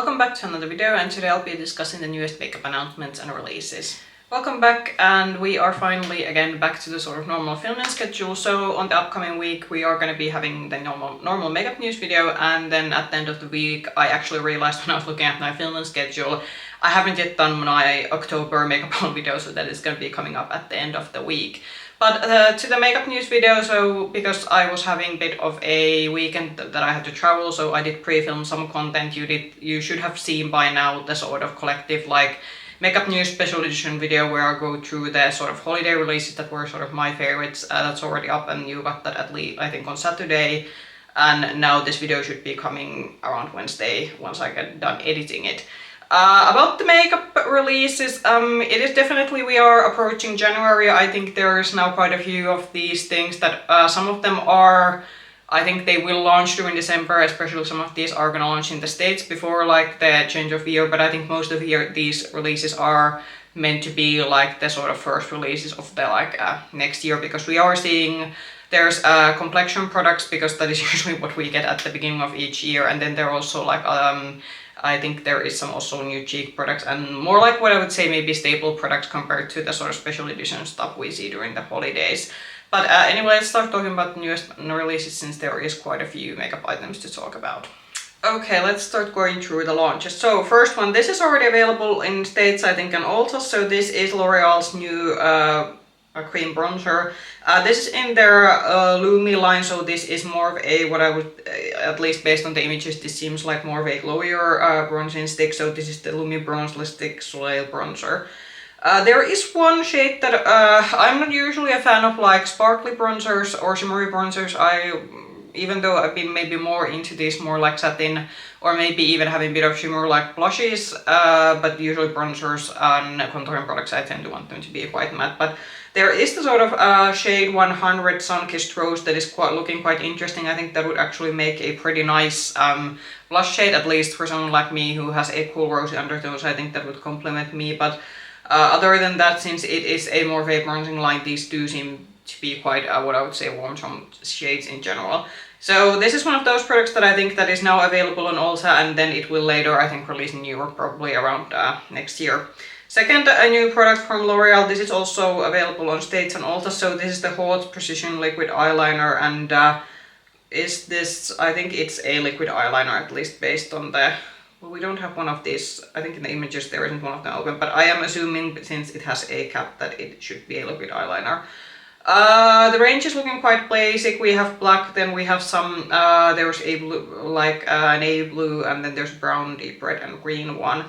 Welcome back to another video, and today I'll be discussing the newest makeup announcements and releases. Welcome back, and we are finally again back to the sort of normal filming schedule. So on the upcoming week we are going to be having the normal makeup news video, and then at the end of the week I actually realized when I was looking at my filming schedule I haven't yet done my October makeup haul video, so that is going to be coming up at the end of the week. But to the makeup news video, so because I was having a bit of a weekend that I had to travel, so I did pre-film some content. You should have seen by now the sort of collective like makeup news special edition video where I go through the sort of holiday releases that were sort of my favorites. That's already up, and you got that at least I think on Saturday. And now this video should be coming around Wednesday once I get done editing it. About the makeup releases, it is definitely, we are approaching January. I think there's now quite a few of these things that some of them are, I think they will launch during December, especially some of these are gonna launch in the States before like the change of year, but I think most of these releases are meant to be like the sort of first releases of the like next year, because we are seeing there's complexion products, because that is usually what we get at the beginning of each year, and then there are also like I think there is some also new cheek products and more like what I would say maybe staple products compared to the sort of special edition stuff we see during the holidays. But anyway, let's start talking about the newest releases, since there is quite a few makeup items to talk about. Okay, let's start going through the launches. So first one, this is already available in States, I think, on Ulta. So this is L'Oreal's new cream bronzer. This is in their Lumi line, so this is more of a, what I would, at least based on the images, this seems like more of a glowier bronzing stick. So this is the Lumi Bronzeless Stick Soleil bronzer. There is one shade that I'm not usually a fan of, like sparkly bronzers or shimmery bronzers. Even though I've been maybe more into these more like satin or maybe even having a bit of shimmer like blushes, but usually bronzers and contouring products I tend to want them to be quite matte. But there is the sort of shade 100 Sun-Kissed Rose that is looking quite interesting. I think that would actually make a pretty nice blush shade, at least for someone like me who has a cool rosy undertones. I think that would complement me, but other than that, since it is a more of a bronzing line, these do seem to be quite what I would say warm tone shades in general. So this is one of those products that I think that is now available on Ulta, and then it will later I think release in Europe probably around next year. Second, a new product from L'Oreal. This is also available on States and Ulta. So this is the Haute Precision Liquid Eyeliner, and is this, I think it's a liquid eyeliner, at least based on the, well, we don't have one of these, I think in the images there isn't one of them open, but I am assuming since it has a cap that it should be a liquid eyeliner. The range is looking quite basic. We have black, then we have some, there's a blue, like navy blue, and then there's brown, deep red and green one.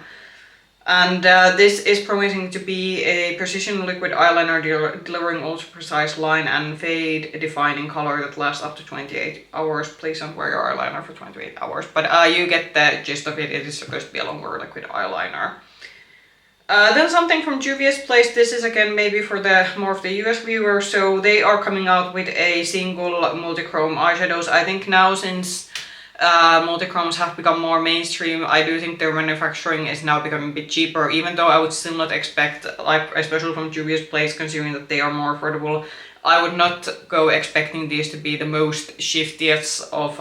And this is promising to be a precision liquid eyeliner delivering ultra precise line and fade defining color that lasts up to 28 hours. Please don't wear your eyeliner for 28 hours, but you get the gist of it. It is supposed to be a longer liquid eyeliner. Then something from Juvias place. This is again maybe for the more of the US viewers. So they are coming out with a single multi-chrome eyeshadows. I think now since multi-chromes have become more mainstream, I do think their manufacturing is now becoming a bit cheaper, even though I would still not expect, like especially from Juvia's place, considering that they are more affordable, I would not go expecting these to be the most shiftiest of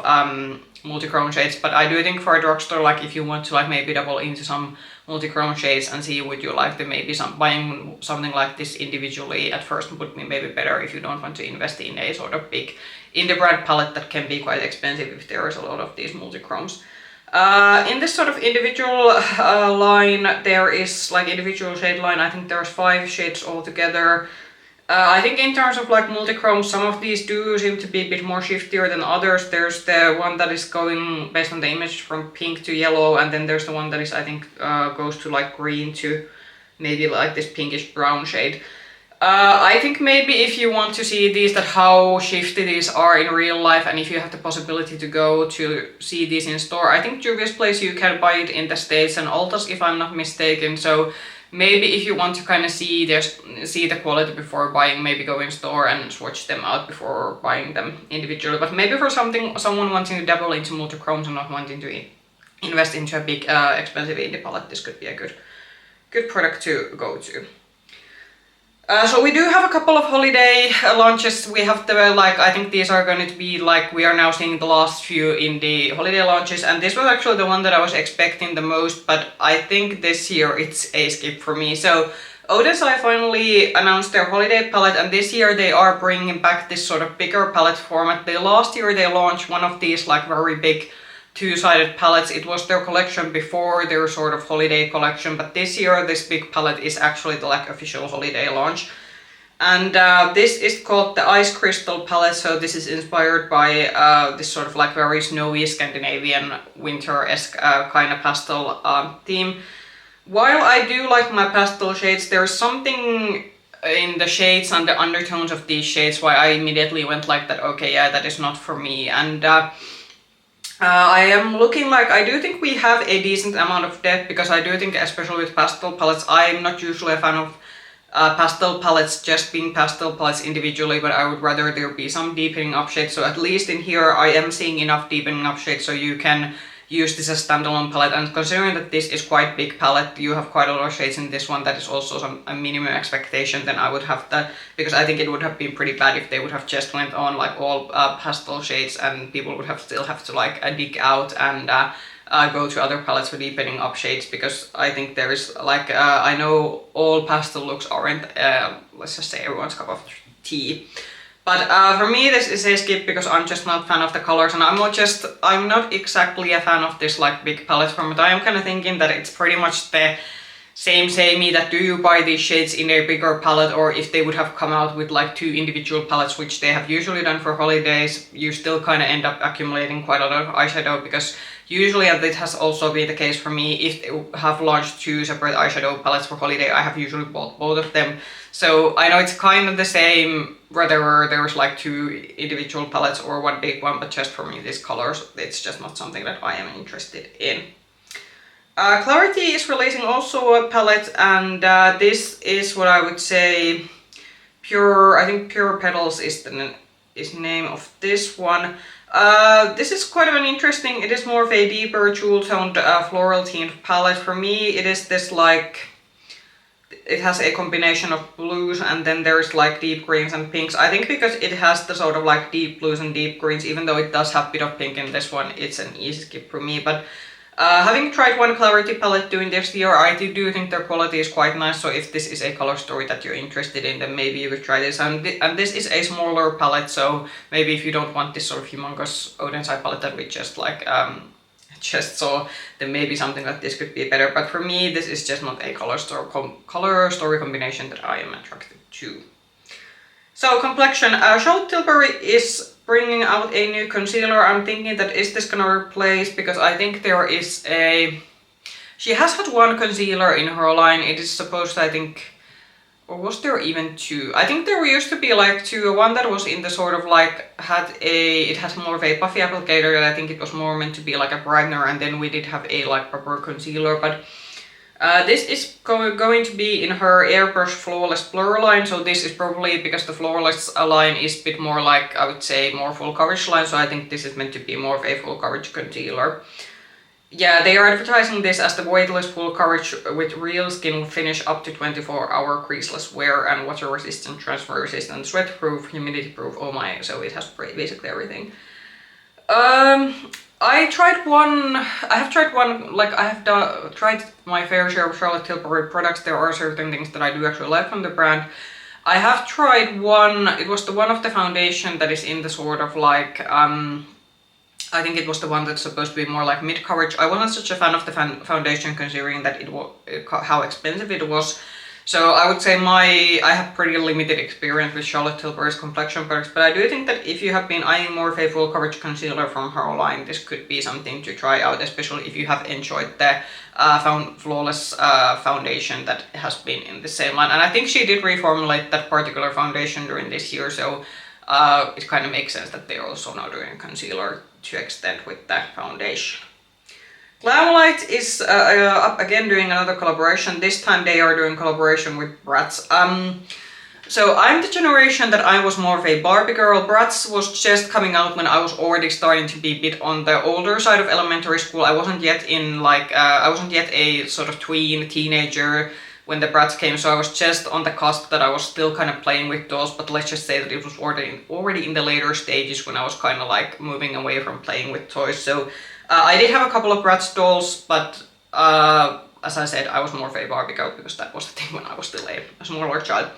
multi-chrome shades. But I do think for a drugstore, like if you want to like maybe double into some multi-chrome shades and see would you like to maybe buying something like this individually at first would be maybe better if you don't want to invest in a sort of big indie brand palette that can be quite expensive if there is a lot of these multi-chromes. In this sort of individual line, there is like individual shade line, I think there's 5 shades altogether. I think in terms of like multi-chrome, some of these do seem to be a bit more shiftier than others. There's the one that is going based on the image from pink to yellow, and then there's the one that is I think goes to like green to maybe like this pinkish brown shade. I think maybe if you want to see these, that how shifty these are in real life, and if you have the possibility to go to see these in store, I think Juvia's place you can buy it in the States and Ulta's if I'm not mistaken. So maybe if you want to kind of see the quality before buying, maybe go in store and swatch them out before buying them individually. But maybe for someone wanting to dabble into multi-chromes and not wanting to invest into a big expensive indie palette, this could be a good product to go to. So we do have a couple of holiday launches. We have the, like, I think these are going to be, like, we are now seeing the last few in the holiday launches, and this was actually the one that I was expecting the most, but I think this year it's a skip for me. So Oden finally announced their holiday palette, and this year they are bringing back this sort of bigger palette format. Last year they launched one of these, like, very big two-sided palettes. It was their collection before their sort of holiday collection, but this year this big palette is actually the, like, official holiday launch. And this is called the Ice Crystal palette, so this is inspired by this sort of, like, very snowy Scandinavian winter-esque kind of pastel theme. While I do like my pastel shades, there's something in the shades and the undertones of these shades why I immediately went like that, okay, yeah, that is not for me. And I am looking like, I do think we have a decent amount of depth, because I do think, especially with pastel palettes, I'm not usually a fan of pastel palettes just being pastel palettes individually, but I would rather there be some deepening up shades. So at least in here I am seeing enough deepening up shades so you can use this as standalone palette, and considering that this is quite big palette, you have quite a lot of shades in this one, that is also a minimum expectation, then I would have that, because I think it would have been pretty bad if they would have just went on, like, all pastel shades, and people would still have to, like, dig out and go to other palettes for deepening up shades, because I think there is, like, I know all pastel looks aren't, let's just say, everyone's cup of tea. But for me this is a skip, because I'm just not a fan of the colors, and I'm not exactly a fan of this, like, big palette format. I am kind of thinking that it's pretty much the samey, that do you buy these shades in a bigger palette, or if they would have come out with, like, 2 individual palettes, which they have usually done for holidays, you still kind of end up accumulating quite a lot of eyeshadow, because usually, and this has also been the case for me, if they have launched 2 separate eyeshadow palettes for holiday, I have usually bought both of them. So I know it's kind of the same whether there's, like, 2 individual palettes or 1 big one, but just for me, these colors, it's just not something that I am interested in. Klarity is releasing also a palette, and this is what I would say I think Pure Petals is the name of this one. This is quite of an interesting, it is more of a deeper jewel toned floral themed palette. For me it is this, like, it has a combination of blues, and then there's, like, deep greens and pinks. I think because it has the sort of, like, deep blues and deep greens, even though it does have a bit of pink in this one, it's an easy skip for me. But having tried one Klarity palette doing this year, I do think their quality is quite nice, so if this is a color story that you're interested in, then maybe you could try this. And this is a smaller palette, so maybe if you don't want this sort of humongous Oden palette that we just, like, just saw, then maybe something like this could be better. But for me, this is just not a color story combination that I am attracted to. So complexion, Charlotte Tilbury is bringing out a new concealer. I'm thinking that is this gonna replace, because I think there is she has had 1 concealer in her line. It is supposed to, I think, or was there even 2? I think there used to be, like, 2. One that was in the sort of, like, it has more of a puffy applicator, and I think it was more meant to be like a brightener, and then we did have a, like, proper concealer. But this is going to be in her Airbrush Flawless Blur line, so this is probably, because the Flawless line is a bit more, like, I would say, more full coverage line, so I think this is meant to be more of a full coverage concealer. Yeah, they are advertising this as the weightless full coverage with real skin finish, up to 24-hour creaseless wear, and water resistant, transfer resistant, sweat proof, humidity proof. Oh my, so it has basically everything. I have tried one, like, I have tried my fair share of Charlotte Tilbury products. There are certain things that I do actually like from the brand. I have tried one, it was the one of the foundation that is in the sort of, like, I think it was the one that's supposed to be more like mid coverage. I wasn't such a fan of the foundation, considering that how expensive it was. So I would say I have pretty limited experience with Charlotte Tilbury's complexion products, but I do think that if you have been eyeing more of a full coverage concealer from her line, this could be something to try out, especially if you have enjoyed the Flawless foundation that has been in the same line. And I think she did reformulate that particular foundation during this year, so it kind of makes sense that they're also now doing a concealer to extend with the foundation. Glamlite is up again doing another collaboration. This time they are doing collaboration with Bratz. So I'm the generation that I was more of a Barbie girl. Bratz was just coming out when I was already starting to be a bit on the older side of elementary school. I wasn't yet in, like, I wasn't yet a sort of teenager when the Bratz came, so I was just on the cusp that I was still kind of playing with those, but let's just say that it was already in the later stages when I was kind of like moving away from playing with toys. So I did have a couple of Bratz dolls, but as I said, I was more of a Barbie girl because that was the thing when I was still a smaller child.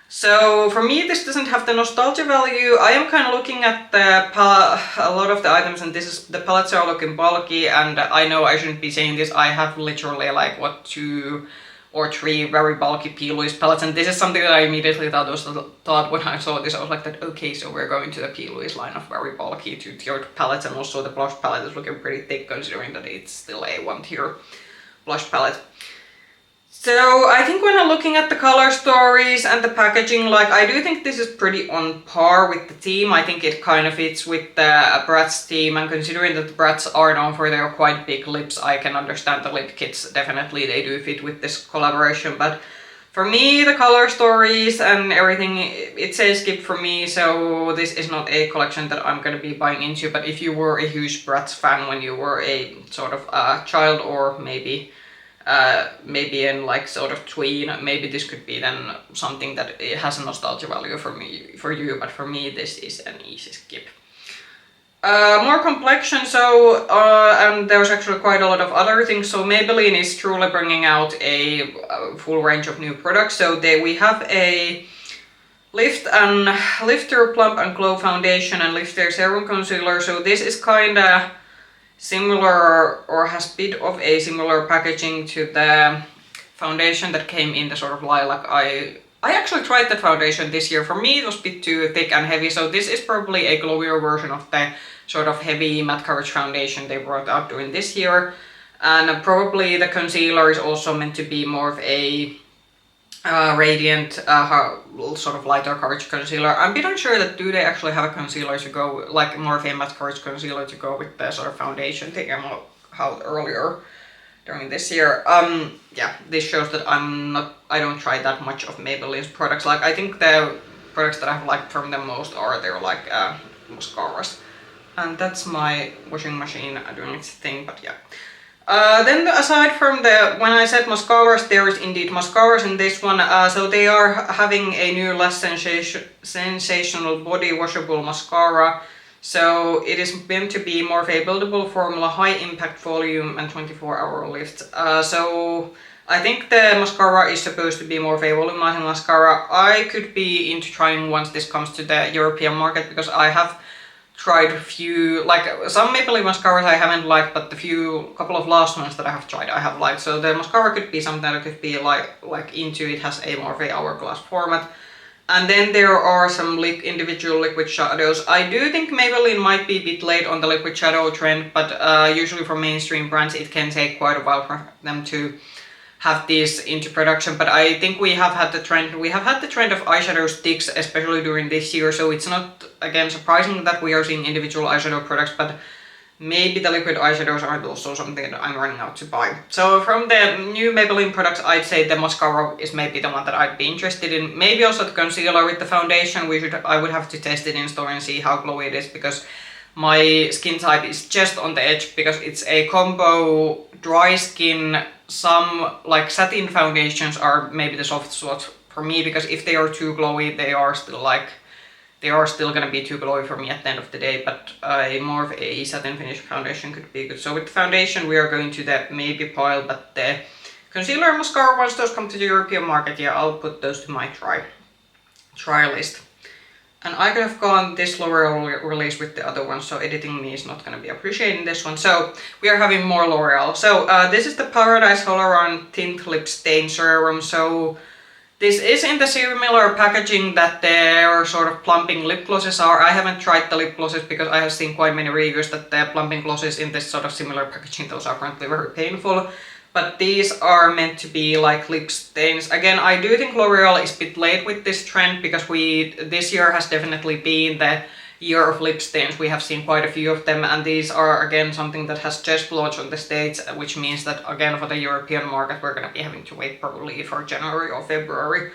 So for me, this doesn't have the nostalgia value. I am kind of looking at a lot of the items, and the palettes are looking bulky, and I know I shouldn't be saying this. I have literally like, what, 2 or 3 very bulky P. Louise palettes, and this is something that I immediately thought when I saw this. I was like, that okay, so we're going to the P. Louise line of very bulky 2-tiered palettes, and also the blush palette is looking pretty thick considering that it's still a 1-tier blush palette. So I think when I'm looking at the color stories and the packaging, like, I do think this is pretty on par with the theme. I think it kind of fits with the Bratz theme, and considering that the Bratz are known for their quite big lips, I can understand the lip kits. Definitely they do fit with this collaboration, but for me, the color stories and everything, it's a skip for me, so this is not a collection that I'm gonna be buying into. But if you were a huge Bratz fan when you were a sort of child, or maybe in like sort of tween, maybe this could be then something that it has a nostalgia value for you, but for me this is an easy skip. More complexion, so and there's actually quite a lot of other things. So Maybelline is truly bringing out a full range of new products. So we have a Lifter Plump and Glow Foundation and Lifter Serum Concealer. So this is kinda similar, or has a bit of a similar packaging to the foundation that came in the sort of lilac. I actually tried the foundation this year. For me it was a bit too thick and heavy, so this is probably a glowier version of the sort of heavy matte coverage foundation they brought out during this year. And probably the concealer is also meant to be more of a radiant, sort of lighter coverage concealer. I'm a bit unsure that do they actually have a concealer to go, like more of a matte coverage concealer to go with the sort of foundation thing I had earlier during this year. Yeah, this shows that I don't try that much of Maybelline's products. Like, I think the products that I've liked from them most are their like mascaras. And that's my washing machine doing its thing, but yeah. Then aside from when I said mascaras, there is indeed mascaras in this one. So they are having a new Lash Sensational Body Washable Mascara. So it is meant to be more of a buildable formula, high impact volume and 24-hour lift. So I think the mascara is supposed to be more of a volumizing mascara. I could be into trying once this comes to the European market, because I have tried a few, like some Maybelline mascaras I haven't liked, but the couple of last ones that I have tried I have liked. So the mascara could be something that could be like into. It has a more of a hourglass format. And then there are some individual liquid shadows. I do think Maybelline might be a bit late on the liquid shadow trend, but usually for mainstream brands it can take quite a while for them to have these into production. But I think we have had the trend of eyeshadow sticks, especially during this year, so it's not, again, surprising that we are seeing individual eyeshadow products, but maybe the liquid eyeshadows aren't also something that I'm running out to buy. So from the new Maybelline products, I'd say the mascara is maybe the one that I'd be interested in. Maybe also the concealer. With the foundation, I would have to test it in store and see how glowy it is, because my skin type is just on the edge, because it's a combo dry skin. Some like satin foundations are maybe the soft spot for me, because if they are too glowy, they are still gonna be too glowy for me at the end of the day. But more of a satin finish foundation could be good. So with the foundation we are going to the maybe pile, but the concealer and mascara, once those come to the European market, yeah, I'll put those to my try list. And I could have gone this L'Oreal release with the other one, so editing me is not going to be appreciating this one. So we are having more L'Oreal. So this is the Paradise Hyaluron Tint Lip Stain Serum. So this is in the similar packaging that their sort of plumping lip glosses are. I haven't tried the lip glosses because I have seen quite many reviews that the plumping glosses in this sort of similar packaging, those are apparently very painful. But these are meant to be like lip stains. Again, I do think L'Oreal is a bit late with this trend, because this year has definitely been the year of lip stains. We have seen quite a few of them, and these are again something that has just launched on the States, which means that again for the European market we're gonna be having to wait probably for January or February.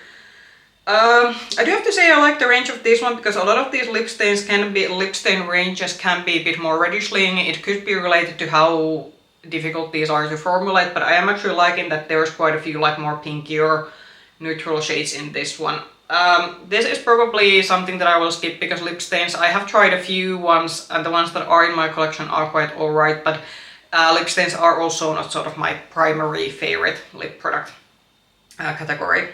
I do have to say I like the range of this one, because a lot of these lip stain ranges can be a bit more reddish leaning. It could be related to how difficult these are to formulate, but I am actually liking that there's quite a few like more pinkier neutral shades in this one. This is probably something that I will skip because lip stains, I have tried a few ones and the ones that are in my collection are quite alright, but lip stains are also not sort of my primary favorite lip product category.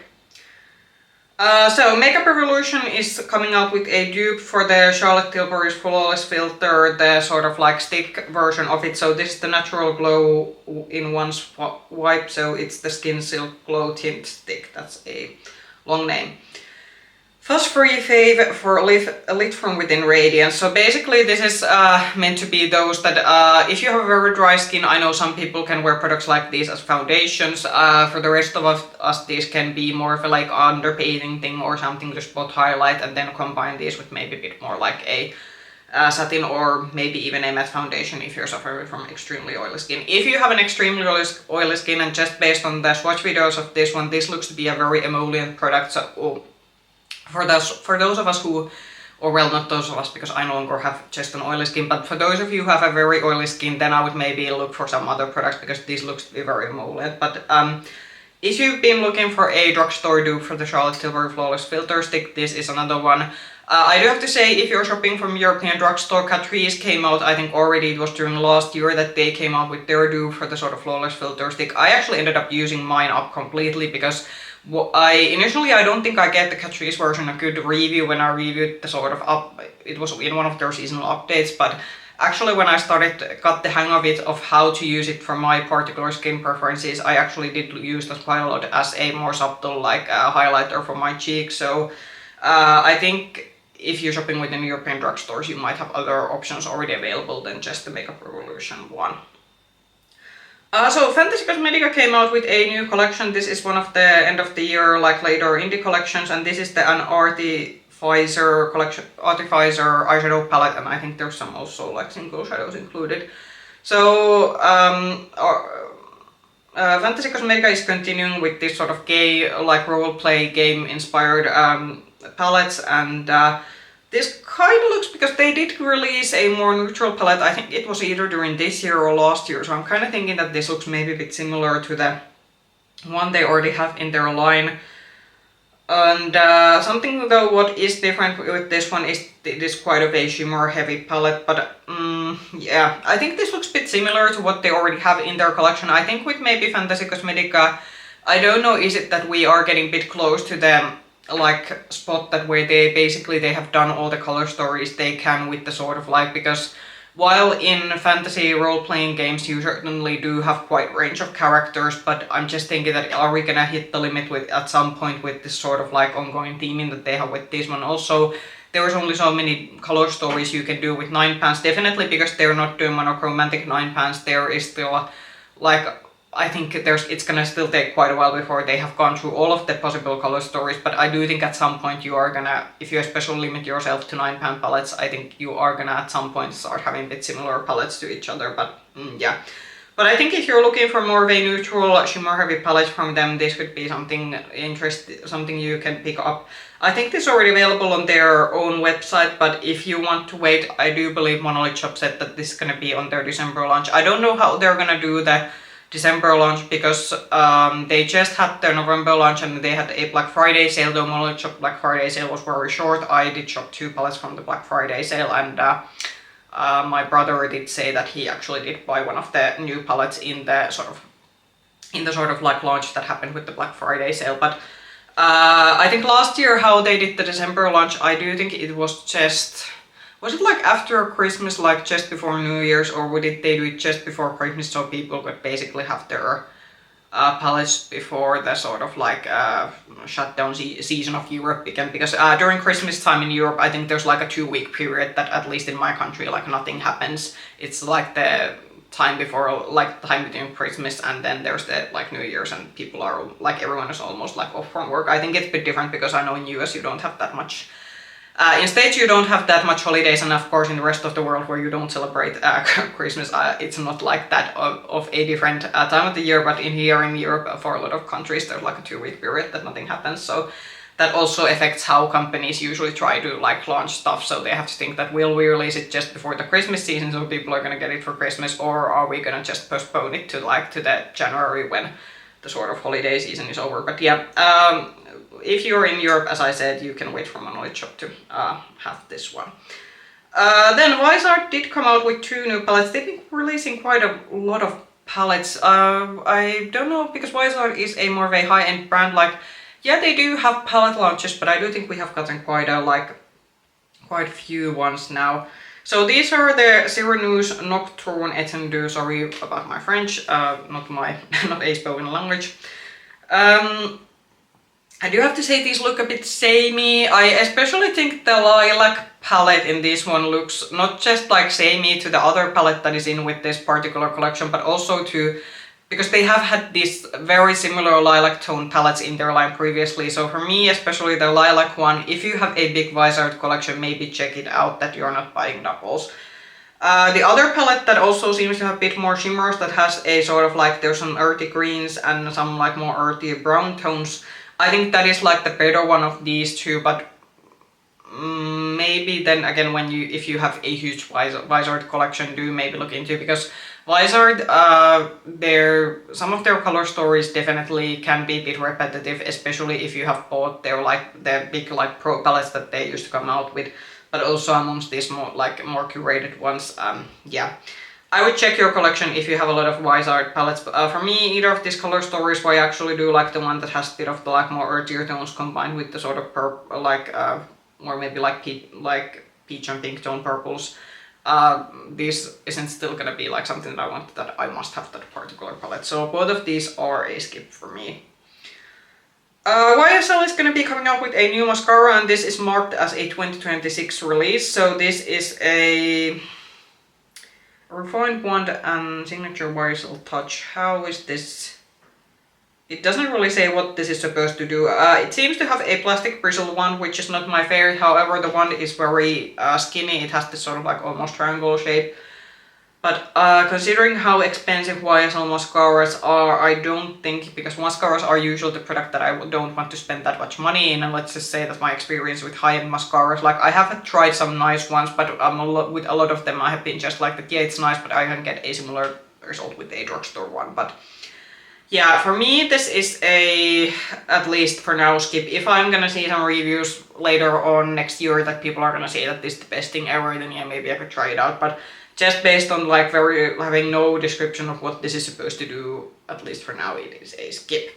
So Makeup Revolution is coming out with a dupe for the Charlotte Tilbury's Flawless Filter, the sort of like stick version of it. So this is the Natural Glow in one wipe, so it's the Skin Silk Glow Tint Stick. That's a long name. Fuss-free fave for lit from within radiance. So basically this is meant to be those that if you have very dry skin, I know some people can wear products like these as foundations. For the rest of us these can be more of a like underpainting thing or something to spot highlight, and then combine these with maybe a bit more like a satin or maybe even a matte foundation if you're suffering from extremely oily skin. If you have an extremely oily skin, and just based on the swatch videos of this one, this looks to be a very emollient product. So for those of us who, or well, not those of us because I no longer have just an oily skin, but for those of you who have a very oily skin, then I would maybe look for some other products because this looks to be very emollient. But if you've been looking for a drugstore dupe for the Charlotte Tilbury Flawless Filter Stick, this is another one. I do have to say, if you're shopping from European drugstore, Catrice came out, I think already it was during last year that they came out with their dupe for the sort of Flawless Filter Stick. I actually ended up using mine up completely because I don't think I get the Catrice version a good review when I reviewed the sort of it was in one of their seasonal updates, but actually when I got the hang of it, of how to use it for my particular skin preferences, I actually did use that quite a lot as a more subtle like highlighter for my cheeks. So I think if you're shopping within European drugstores, you might have other options already available than just the Makeup Revolution one. So Fantasy Cosmetica came out with a new collection. This is one of the end of the year, like later indie collections, and this is the Artificer collection, Artificer eyeshadow palette, and I think there's some also like single shadows included. So Fantasy Cosmetica is continuing with this sort of gay, like role-play game inspired palettes, and this kind of looks, because they did release a more neutral palette, I think it was either during this year or last year, so I'm kind of thinking that this looks maybe a bit similar to the one they already have in their line. And something though what is different with this one is it is quite of a shimmer heavy palette, but yeah, I think this looks a bit similar to what they already have in their collection. I think with maybe Fantasy Cosmetica, I don't know, is it that we are getting a bit close to them like spot that where they have done all the color stories they can with the sort of like, because while in fantasy role-playing games you certainly do have quite range of characters, but I'm just thinking that are we gonna hit the limit with at some point with this sort of like ongoing theming that they have with this one. Also, there is only so many color stories you can do with 9 pans, definitely because they're not doing monochromatic 9 pans. There is still like, I think it's gonna still take quite a while before they have gone through all of the possible color stories, but I do think at some point you are gonna, if you especially limit yourself to 9 pan palettes, I think you are gonna at some point start having a bit similar palettes to each other, but yeah. But I think if you're looking for more of a neutral shimmer heavy palette from them, this could be something something you can pick up. I think this is already available on their own website, but if you want to wait, I do believe Monolith Shop said that this is gonna be on their December launch. I don't know how they're gonna do the December launch because they just had their November launch and they had a Black Friday sale, though Monolith Shop Black Friday sale was very short. I did shop 2 palettes from the Black Friday sale, and my brother did say that he actually did buy one of the new palettes in the sort of like launch that happened with the Black Friday sale. But I think last year how they did the December launch, I do think it was just, was it like after Christmas, like just before New Year's, or did they do it just before Christmas so people could basically have their palettes before the sort of like shutdown season of Europe began? Because during Christmas time in Europe, I think there's like a 2-week period that at least in my country like nothing happens. It's like the time before, like time between Christmas and then there's the like New Year's, and people are like, everyone is almost like off from work. I think it's a bit different because I know in US you don't have that much. In States you don't have that much holidays, and of course in the rest of the world where you don't celebrate Christmas, it's not like that of a different time of the year, but in here in Europe for a lot of countries there's like a 2-week period that nothing happens, so that also affects how companies usually try to like launch stuff. So they have to think that will we release it just before the Christmas season so people are gonna get it for Christmas, or are we gonna just postpone it to like to the January when the sort of holiday season is over. But yeah, if you're in Europe, as I said, you can wait for Monolith Shop to have this one. Then Viseart did come out with 2 new palettes. They've been releasing quite a lot of palettes. I don't know, because Viseart is a more of a high-end brand. Like, yeah, they do have palette launches, but I do think we have gotten quite a few ones now. So these are the Sireneuse Nocturne Étendu. Sorry about my French, not a spoken language. I do have to say these look a bit samey. I especially think the lilac palette in this one looks not just like samey to the other palette that is in with this particular collection, but also to, because they have had these very similar lilac tone palettes in their line previously. So for me, especially the lilac one, if you have a big Viseart collection, maybe check it out that you're not buying doubles. The other palette that also seems to have a bit more shimmers, that has a sort of like, there's some earthy greens and some like more earthy brown tones. I think that is like the better one of these two, but maybe then again when if you have a huge Viseart collection, do maybe look into it, because Viseart, some of their color stories definitely can be a bit repetitive, especially if you have bought their the big like pro palettes that they used to come out with, but also amongst these more curated ones. Yeah, I would check your collection if you have a lot of Viseart palettes. But for me, either of these color stories, I actually do like the one that has a bit of the like more earthier tones combined with the sort of purple, or maybe like peach and pink tone purples. This isn't still gonna be like something that I want, that I must have that particular palette. So both of these are a skip for me. YSL is gonna be coming out with a new mascara, and this is marked as a 2026 release. So this is a Refined Wand and Signature YSL Touch. How is this? It doesn't really say what this is supposed to do. It seems to have a plastic bristle wand, which is not my favorite. However, the wand is very skinny. It has this sort of like almost triangle shape. But considering how expensive YSL mascaras are, I don't think, because mascaras are usually the product that I don't want to spend that much money in. And let's just say that my experience with high-end mascaras, like I have tried some nice ones, but with a lot of them I have been just like, yeah, it's nice, but I can get a similar result with a drugstore one. But yeah, for me this is a, at least for now, skip. If I'm gonna see some reviews later on next year that people are gonna say that this is the best thing ever, then yeah, maybe I could try it out. But just based on like having no description of what this is supposed to do, at least for now, it is a skip.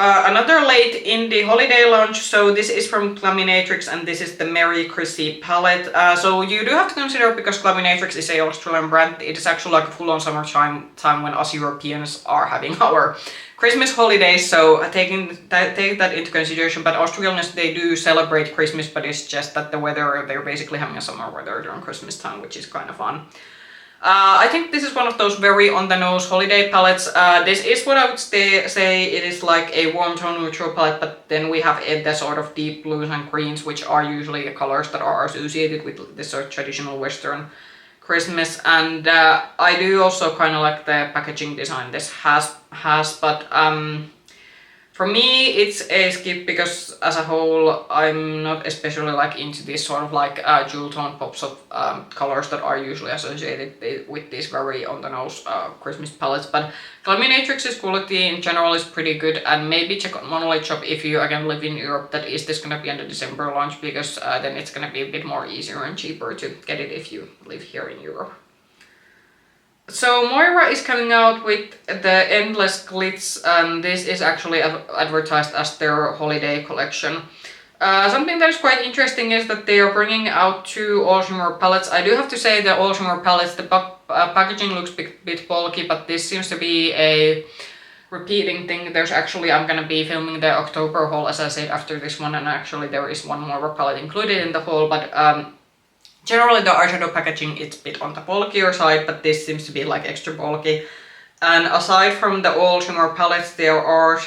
Another late indie holiday launch. So this is from Glaminatrix, and this is the Merry Chrissy palette. So you do have to consider, because Glaminatrix is a Australian brand, it is actually like a full-on summertime time when us Europeans are having our Christmas holidays, so take that into consideration. But Australians, they do celebrate Christmas, but it's just that the weather, they're basically having a summer weather during Christmas time, which is kind of fun. I think this is one of those very on-the-nose holiday palettes. This is what I would say it is like a warm tone neutral palette, but then we have the sort of deep blues and greens, which are usually the colors that are associated with this sort of traditional Western Christmas. And I do also kind of like the packaging design this has, but for me it's a skip, because as a whole I'm not especially like into this sort of like jewel tone pops of colors that are usually associated with these very on the nose Christmas palettes. But Glaminatrix's quality in general is pretty good, and maybe check out Monolith Shop if you again live in Europe. That is this gonna be under December launch, because then it's gonna be a bit more easier and cheaper to get it if you live here in Europe. So Moira is coming out with the Endless Glitz, and this is actually advertised as their holiday collection. Something that is quite interesting is that they are bringing out 2 all shimmer palettes. I do have to say the all shimmer palettes, the packaging looks a bit bulky, but this seems to be a repeating thing. There's actually, I'm gonna be filming the October haul, as I said, after this one, and actually there is one more palette included in the haul, but generally the eyeshadow packaging is a bit on the bulkier side, but this seems to be like extra bulky. And aside from the all shimmer palettes, there are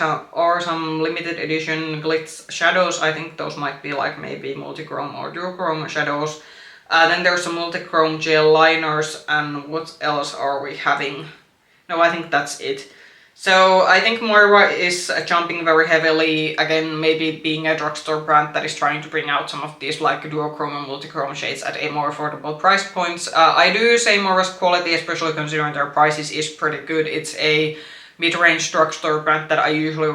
some limited edition glitz shadows. I think those might be like maybe multichrome or duochrome shadows. Then there's some multichrome gel liners, and what else are we having? No, I think that's it. So I think Moira is jumping very heavily, again, maybe being a drugstore brand that is trying to bring out some of these like duochrome and multichrome shades at a more affordable price points. I do say Moira's quality, especially considering their prices, is pretty good. It's a mid-range drugstore brand that I usually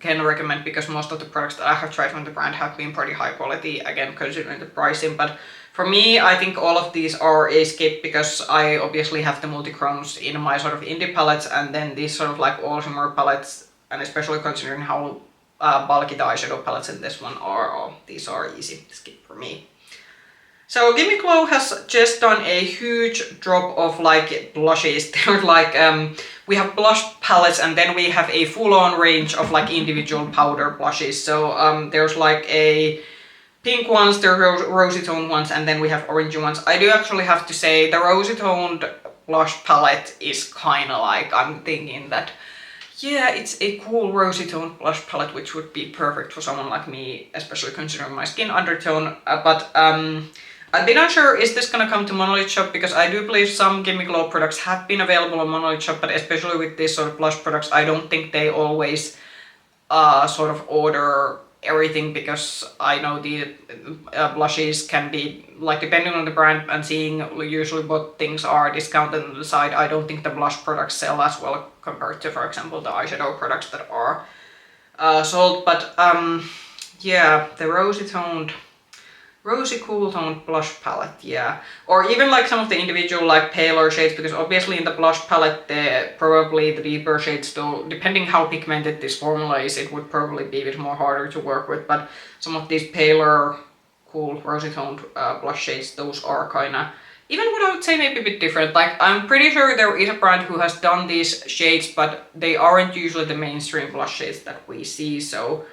can recommend because most of the products that I have tried from the brand have been pretty high quality, again, considering the pricing. But for me, I think all of these are a skip because I obviously have the multichromes in my sort of indie palettes, and then these sort of like all shimmer palettes, and especially considering how bulky the eyeshadow palettes in this one are, these are easy skip for me. So Gimme Glow has just done a huge drop of like blushes. They're like, we have blush palettes and then we have a full-on range of like individual powder blushes. So there's like a pink ones, there are rosy toned ones, and then we have orangey ones. I do actually have to say the rosy toned blush palette is kind of like, I'm thinking that, yeah, it's a cool rosy toned blush palette, which would be perfect for someone like me, especially considering my skin undertone. I've been unsure, is this gonna come to Monolith Shop, because I do believe some Gimme Glow products have been available on Monolith Shop, but especially with these sort of blush products, I don't think they always sort of order everything, because I know the blushes can be, like, depending on the brand and seeing usually what things are discounted on the side, I don't think the blush products sell as well compared to, for example, the eyeshadow products that are sold. But yeah, the rosy cool toned blush palette, yeah. Or even like some of the individual like paler shades, because obviously in the blush palette probably the deeper shades, though depending how pigmented this formula is, it would probably be a bit more harder to work with, but some of these paler cool rosy toned blush shades, those are kinda, even what I would say maybe a bit different. Like, I'm pretty sure there is a brand who has done these shades, but they aren't usually the mainstream blush shades that we see, so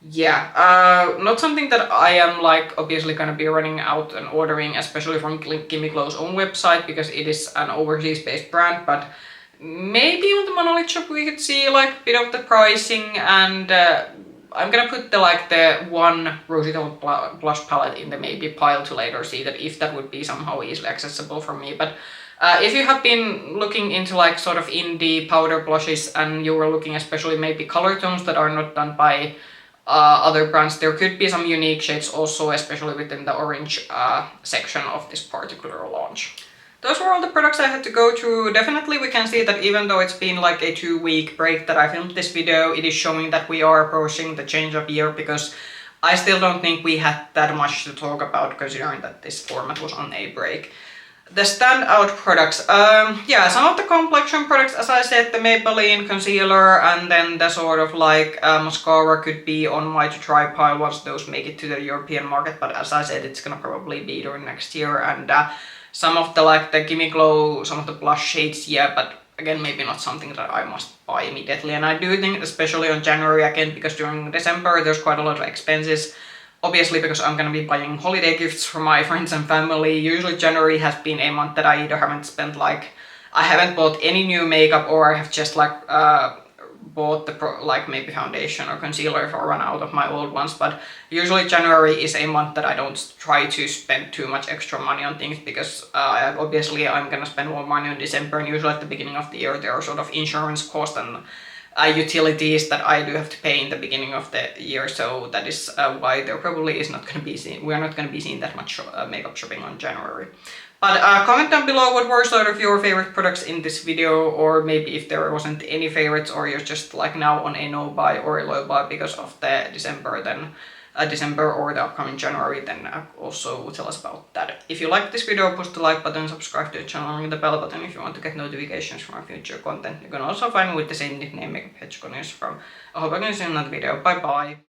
yeah, not something that I am like obviously gonna be running out and ordering, especially from Gimme Glow's own website, because it is an overseas based brand, but maybe on the Monolith Shop we could see like a bit of the pricing, and I'm gonna put the one rosy toned blush palette in the maybe pile to later see that if that would be somehow easily accessible for me. But if you have been looking into like sort of indie powder blushes and you were looking especially maybe color tones that are not done by other brands, there could be some unique shades also, especially within the orange section of this particular launch. Those were all the products I had to go through. Definitely we can see that even though it's been like a 2-week break that I filmed this video, it is showing that we are approaching the change of year, because I still don't think we had that much to talk about considering that this format was on a break. The standout products, yeah, some of the complexion products, as I said, the Maybelline concealer and then the sort of like mascara could be on my to try pile once those make it to the European market, but as I said, it's gonna probably be during next year. And some of the like the Gimme Glow, some of the blush shades, yeah, but again, maybe not something that I must buy immediately. And I do think, especially on January again, because during December there's quite a lot of expenses. Obviously, because I'm gonna be buying holiday gifts for my friends and family. Usually January has been a month that I either haven't spent like, I haven't bought any new makeup, or I have just like bought the like maybe foundation or concealer if I run out of my old ones. But usually January is a month that I don't try to spend too much extra money on things, because obviously I'm gonna spend more money on December, and usually at the beginning of the year there are sort of insurance costs and utilities that I do have to pay in the beginning of the year, so that is why there probably is not going to be seen, we're not going to be seeing that much makeup shopping on January. But comment down below what were sort of your favorite products in this video, or maybe if there wasn't any favorites, or you're just like now on a no buy or a low buy because of the December, then December or the upcoming January, then also tell us about that. If you like this video, push the like button, subscribe to the channel, and the bell button if you want to get notifications from our future content. You can also find me with the same nickname, Makeup Hedgehog. I hope I can see you in another video. Bye bye!